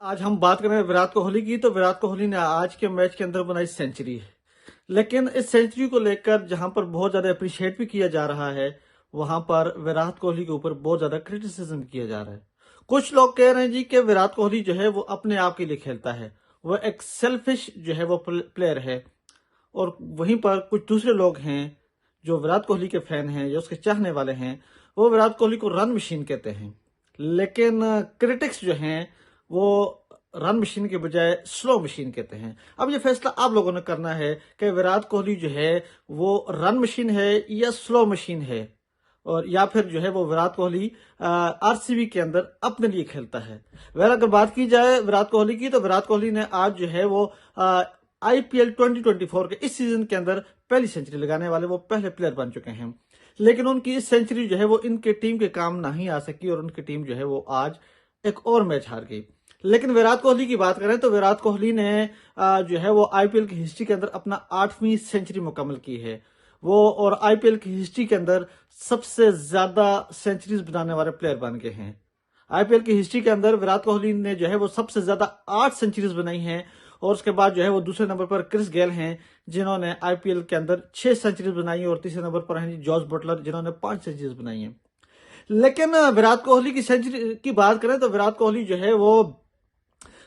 आज हम बात करें विराट कोहली की। तो विराट कोहली ने आज के मैच के अंदर बनाई सेंचुरी। लेकिन इस सेंचुरी को लेकर जहां पर बहुत ज्यादा अप्रिशिएट भी किया जा रहा है, वहां पर विराट कोहली के ऊपर बहुत ज्यादा क्रिटिसिज्म किया जा रहा है। कुछ लोग कह रहे हैं जी कि विराट कोहली जो है वो अपने आप के लिए खेलता है, वो एक सेल्फिश जो है वो प्लेयर है। और वहीं पर कुछ दूसरे लोग हैं जो विराट कोहली के फैन हैं, जो उसके चाहने वाले हैं, वो विराट कोहली को रन मशीन कहते हैं। लेकिन क्रिटिक्स जो हैं वो रन मशीन के बजाय स्लो मशीन कहते हैं। अब ये फैसला आप लोगों ने करना है कि विराट कोहली जो है वो रन मशीन है या स्लो मशीन है, और या फिर जो है वो विराट कोहली आरसीबी के अंदर अपने लिए खेलता है। वह अगर बात की जाए विराट कोहली की, तो विराट कोहली ने आज जो है वो आईपीएल 2024 के इस सीजन के अंदर पहली सेंचुरी लगाने वाले वो पहले प्लेयर बन चुके हैं। लेकिन उनकी इस सेंचुरी जो है वो इनके टीम के काम नहीं आ सकी और उनकी टीम जो है वो आज एक और मैच हार गई। लेकिन विराट कोहली की बात करें तो विराट कोहली ने जो है वो आईपीएल की हिस्ट्री के अंदर अपना 8वीं सेंचुरी मुकम्मल की है वो, और आईपीएल की हिस्ट्री के अंदर सबसे ज्यादा सेंचुरीज बनाने वाले प्लेयर बन गए हैं। आईपीएल की हिस्ट्री के अंदर विराट कोहली ने जो है वो सबसे ज्यादा 8 सेंचुरीज बनाई हैं, और उसके बाद जो है वो दूसरे नंबर पर क्रिस गेल हैं जिन्होंने आईपीएल के अंदर 6 सेंचुरीज बनाई, और तीसरे नंबर पर हैं जॉर्ज बटलर जिन्होंने 5 सेंचुरीज बनाई हैं। लेकिन विराट कोहली की सेंचुरी की बात करें तो विराट कोहली जो है वो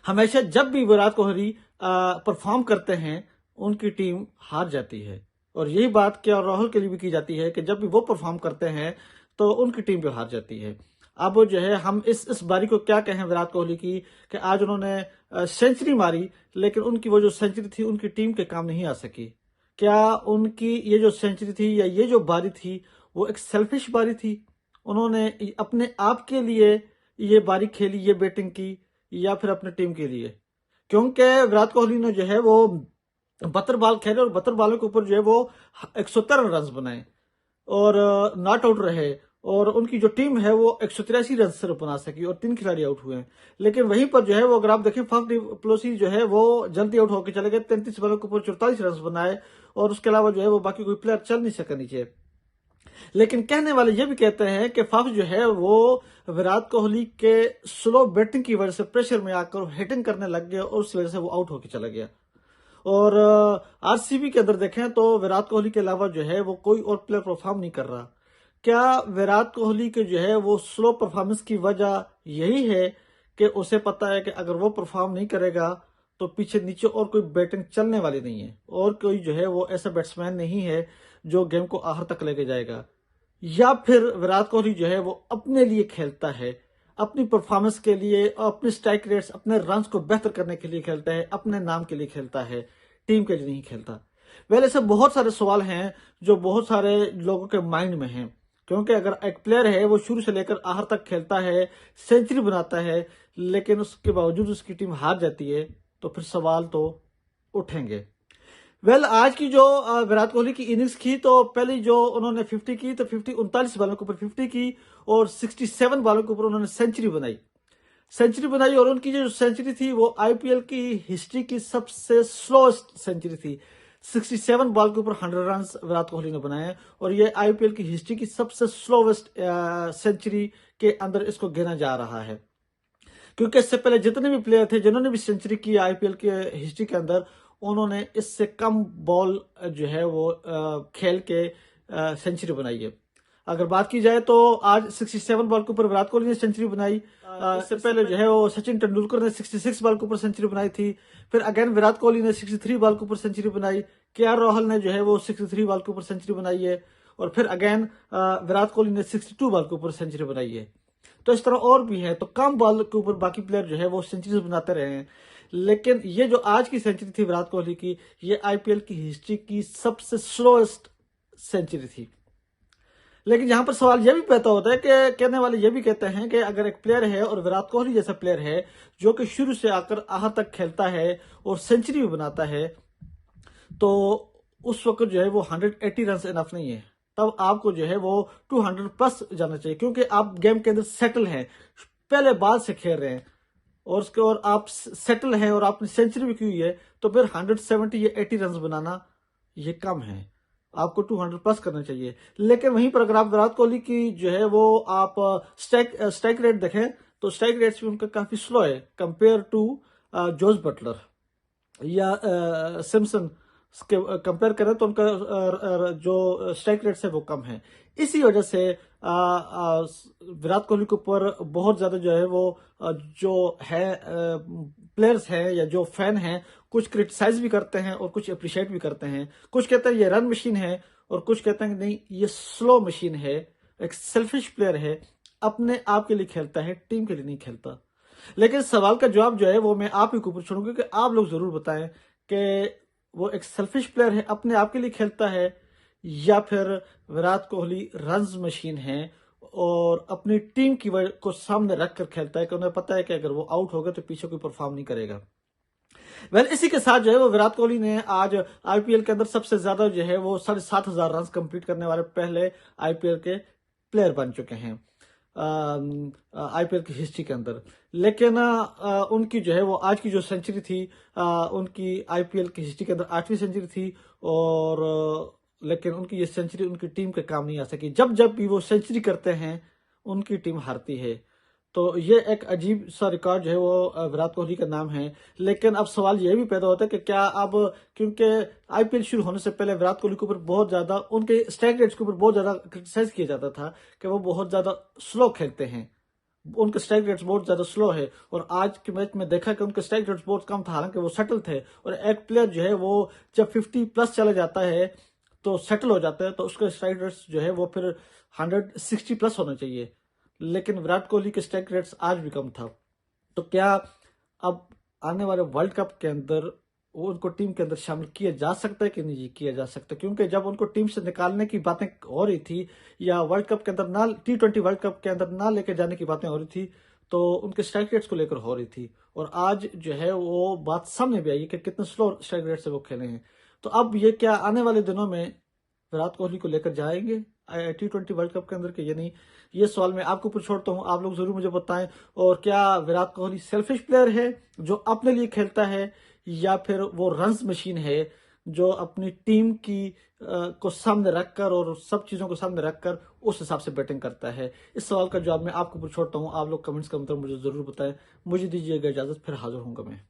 हमेशा जब भी विराट कोहली परफॉर्म करते हैं उनकी टीम हार जाती है। और यही बात क्या राहुल के लिए भी की जाती है कि जब भी वो परफॉर्म करते हैं तो उनकी टीम भी हार जाती है। अब जो है हम इस बारी को क्या कहें विराट कोहली की कि आज उन्होंने सेंचुरी मारी, लेकिन उनकी वो जो सेंचुरी थी उनकी टीम के काम नहीं आ सकी। क्या उनकी ये जो सेंचुरी थी या ये जो बारी थी वो एक सेल्फिश बारी थी? उन्होंने अपने आप के लिए ये बारी खेली, ये बैटिंग की, या फिर अपने टीम के लिए? क्योंकि विराट कोहली ने जो है वो 72 बॉल खेले और 72 बॉलों के ऊपर जो है वो 117 रन बनाए और नॉट आउट रहे, और उनकी जो टीम है वो 183 रन सिर्फ बना सकी और 3 खिलाड़ी आउट हुए हैं। लेकिन वहीं पर जो है वो अगर आप देखें फाफ प्लोसी जो है वो जल्दी आउट होकर चले गए, 33 बॉलों के ऊपर 44 रन बनाए, और उसके अलावा जो है वो बाकी कोई प्लेयर चल नहीं सका नीचे। लेकिन कहने वाले ये भी कहते हैं कि फाफ जो है वो विराट कोहली के स्लो बैटिंग की वजह से प्रेशर में आकर हिटिंग करने लग गया और उस वजह से वो आउट होकर चला गया। और आरसीबी के अंदर देखें तो विराट कोहली के अलावा जो है वो कोई और प्लेयर परफॉर्म नहीं कर रहा। क्या विराट कोहली के जो है वो स्लो परफॉर्मेंस की वजह यही है कि उसे पता है कि अगर वो परफॉर्म नहीं करेगा तो पीछे नीचे और कोई बैटिंग चलने वाली नहीं है, और कोई जो है वो ऐसा बैट्समैन नहीं है जो गेम को आखिर तक लेके जाएगा? या फिर विराट कोहली जो है वो अपने लिए खेलता है, अपनी परफॉर्मेंस के लिए, अपने स्ट्राइक रेट्स, अपने रन्स को बेहतर करने के लिए खेलता है, अपने नाम के लिए खेलता है, टीम के लिए नहीं खेलता? वैसे ऐसे बहुत सारे सवाल हैं जो बहुत सारे लोगों के माइंड में हैं। क्योंकि अगर एक प्लेयर है वो शुरू से लेकर आखिर तक खेलता है, सेंचुरी बनाता है, लेकिन उसके बावजूद उसकी टीम हार जाती है, तो फिर सवाल तो उठेंगे। आज की जो विराट कोहली की इनिंग्स की, तो पहले जो उन्होंने 50 की, तो 39 बालों के ऊपर 50 की और 67 बालों के ऊपर उन्होंने सेंचुरी बनाई। और उनकी जो सेंचुरी थी वो आईपीएल की हिस्ट्री की सबसे स्लोएस्ट सेंचुरी थी। 67 बॉल के ऊपर 100 रन विराट कोहली ने बनाए, और ये आईपीएल की हिस्ट्री की सबसे स्लोवेस्ट सेंचुरी के अंदर इसको गिना जा रहा है। क्योंकि इससे पहले जितने भी प्लेयर थे जिन्होंने भी सेंचुरी की आईपीएल के हिस्ट्री के अंदर, उन्होंने इससे कम बॉल जो है वो खेल के सेंचुरी बनाई है। अगर बात की जाए तो आज 67 बॉल के ऊपर विराट कोहली ने सेंचुरी बनाई। इससे पहले जो है वो सचिन तेंदुलकर ने 66 बॉल के ऊपर सेंचुरी बनाई थी। फिर अगेन विराट कोहली ने 63 बॉल के ऊपर सेंचुरी बनाई। केआर राहुल ने जो है वो 63 बॉल के ऊपर सेंचुरी बनाई है, और फिर अगेन विराट कोहली ने 62 बॉल के ऊपर सेंचुरी बनाई है। तो इस तरह और भी है, तो कम बॉल के ऊपर बाकी प्लेयर जो है वो सेंचुरीज बनाते रहे हैं। लेकिन ये जो आज की सेंचुरी थी विराट कोहली की, ये आईपीएल की हिस्ट्री की सबसे स्लोएस्ट सेंचुरी थी। लेकिन यहां पर सवाल यह भी पैदा होता है कि कहने वाले ये भी कहते हैं कि अगर एक प्लेयर है और विराट कोहली जैसा प्लेयर है जो कि शुरू से आकर आखिर तक खेलता है और सेंचुरी भी बनाता है, तो उस वक्त जो है वो 180 रन इनफ नहीं है। तब आपको जो है वो 200 प्लस जाना चाहिए, क्योंकि आप गेम के अंदर सेटल हैं, पहले बाद से खेल रहे हैं, और उसके और आप सेटल हैं और आपने सेंचुरी भी की हुई है, तो फिर 170 या 80 रन बनाना ये कम है, आपको 200 प्लस करना चाहिए। लेकिन वहीं पर अगर आप विराट कोहली की जो है वो आप स्ट्राइक रेट देखें तो स्ट्राइक रेट्स भी उनका काफी स्लो है कंपेयर टू जोस बटलर या सिम्पसन के कंपेयर करें तो उनका जो स्ट्राइक रेट्स है वो कम है। इसी वजह से विराट कोहली के ऊपर बहुत ज्यादा जो है वो जो है प्लेयर्स हैं या जो फैन हैं कुछ क्रिटिसाइज भी करते हैं और कुछ अप्रिशिएट भी करते हैं। कुछ कहते हैं ये रन मशीन है और कुछ कहते हैं कि नहीं ये स्लो मशीन है, एक सेल्फिश प्लेयर है, अपने आप के लिए खेलता है, टीम के लिए नहीं खेलता। लेकिन सवाल का जवाब जो है वो मैं आप ही के ऊपर छोड़ूंगा कि आप लोग जरूर बताएं कि वो एक सेल्फिश प्लेयर है, अपने आप के लिए खेलता है, या फिर विराट कोहली रन्स मशीन है और अपनी टीम की वजह को सामने रखकर खेलता है कि उन्हें पता है कि अगर वो आउट होगा तो पीछे कोई परफॉर्म नहीं करेगा। इसी के साथ जो है वो विराट कोहली ने आज आईपीएल के अंदर सबसे ज्यादा जो है वो 7,500 रन कंप्लीट करने वाले पहले आईपीएल के प्लेयर बन चुके हैं आईपीएल की हिस्ट्री के अंदर। लेकिन उनकी जो है वो आज की जो सेंचुरी थी उनकी आईपीएल की हिस्ट्री के अंदर 8वीं सेंचुरी थी और लेकिन उनकी ये सेंचुरी उनकी टीम के काम नहीं आ सकी। जब जब भी वो सेंचुरी करते हैं उनकी टीम हारती है। तो ये एक अजीब सा रिकॉर्ड जो है वो विराट कोहली का नाम है। लेकिन अब सवाल ये भी पैदा होता है कि क्या अब, क्योंकि आईपीएल शुरू होने से पहले विराट कोहली के ऊपर बहुत ज्यादा उनके स्ट्राइक रेट्स के ऊपर बहुत ज्यादा क्रिटिसाइज किया जाता था कि वो बहुत ज्यादा स्लो खेलते हैं, उनके स्ट्राइक रेट्स बहुत ज्यादा स्लो है। और आज के मैच में देखा कि उनके स्ट्राइक रेट्स बहुत कम था, हालांकि वो सेटल थे। और एक प्लेयर जो है वो जब 50 प्लस चला जाता है तो सेटल हो जाता है, तो उसके स्ट्राइक रेट्स जो है वो फिर 160 प्लस होना चाहिए। लेकिन विराट कोहली के स्ट्राइक रेट्स आज भी कम था। तो क्या अब आने वाले वर्ल्ड कप के अंदर वो उनको टीम के अंदर शामिल किया जा सकता है कि नहीं किया जा सकता? क्योंकि जब उनको टीम से निकालने की बातें हो रही थी या वर्ल्ड कप के अंदर ना, T20 वर्ल्ड कप के अंदर ना लेके जाने की बातें हो रही थी, तो उनके स्ट्राइक रेट्स को लेकर हो रही थी। और आज जो है वो बात सामने भी आई कि कितने स्लो स्ट्राइक रेट से वो खेले हैं। तो अब ये क्या आने वाले दिनों में विराट कोहली को लेकर जाएंगे T20 वर्ल्ड कप के अंदर के या नहीं? ये सवाल मैं आपको ऊपर छोड़ता हूं, आप लोग जरूर मुझे बताएं। और क्या विराट कोहली सेल्फिश प्लेयर है जो अपने लिए खेलता है, या फिर वो रन्स मशीन है जो अपनी टीम की को सामने रखकर और सब चीजों को सामने रखकर उस हिसाब से बैटिंग करता है? इस सवाल का जवाब मैं आपको ऊपर छोड़ता हूं, आप लोग कमेंट्स के अंदर मुझे जरूर बताएं। मुझे दीजिएगा इजाजत, फिर हाजिर होऊंगा मैं।